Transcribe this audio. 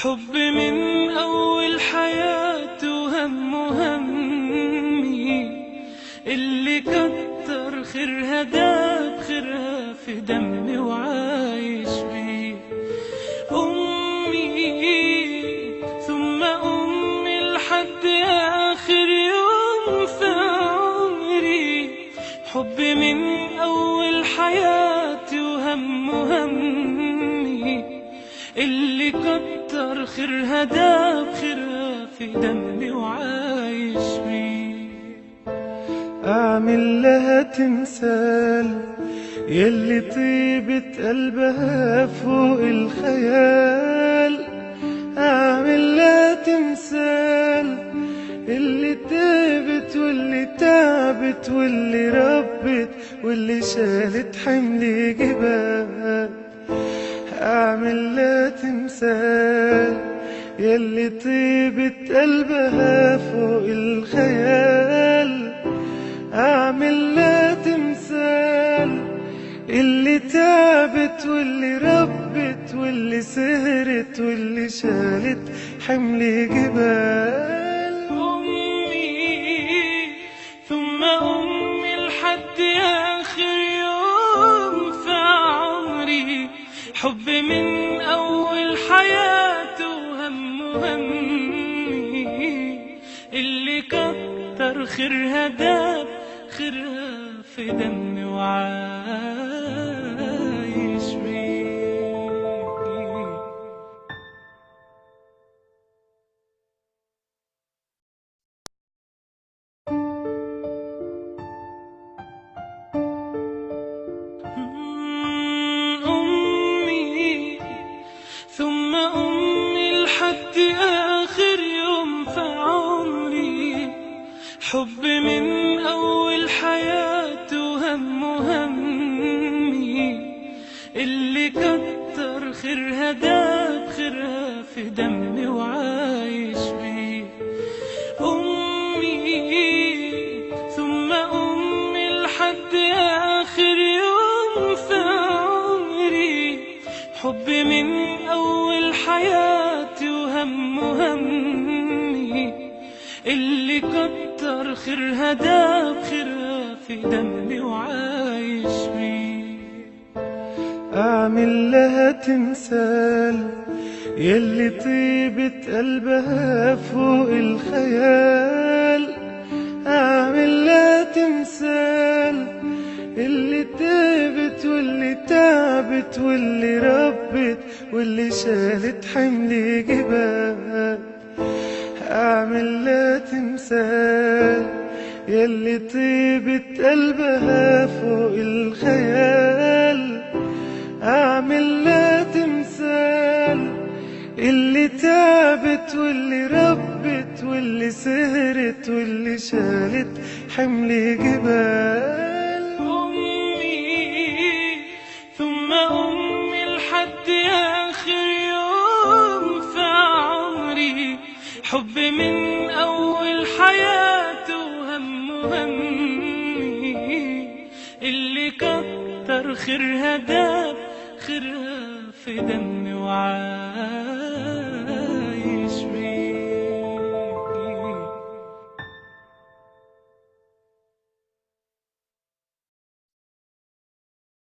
حب من أول حياتي وهم همي، اللي كتر خيرها داب خيرها في دمي وعايش بيه. أمي ثم أمي لحد آخر يوم في عمري، حب من أول حياتي وهم همي، اللي كتر خيرها داب خيرها في دمي وعايش بيه. أعمل لها تمثال يلي طيبة قلبها فوق الخيال، أعمل لها تمثال اللي تعبت واللي تعبت واللي ربت واللي شالت حمل جبال. أعمل لها تمثال يلي طيبة قلبها فوق الخيال، أعمل لها تمثال اللي تعبت واللي ربت واللي سهرت واللي شالت حمل جبال. أمي ثم أمي لحد آخر يوم في عمري، حب من أول حياتي وهم همي، اللي كتر خيرها داب خيرها في دمي وعايش بيه. أمي ثم أمي لحد آخر يوم في عمري، حب من أول حياتي وهم همي، اللي كتر خيرها داب خيرها في دمي وعايش بيه. أمي ثم أمي لحد آخر يوم في عمري، حب من أول حياتي وهم همي، اللي كتر خيرها داب خيرها في دمي وعايش بيه. أعمل لها تمثال يلي طيبة قلبها فوق الخيال، أعمل لها تمثال اللي تعبت واللي تعبت واللي ربت واللي شالت حمل جبال. أعمل لها تمثال يلي طيبة قلبها فوق الخيال، أعمل لها تمثال اللي تعبت واللي ربت واللي سهرت واللي شالت حمل جبال. أمي ثم أمي لحد آخر يوم في عمري، حب من أول حياتي وهم همي، اللي كتر خيرها داب خيرها في دمي وعايش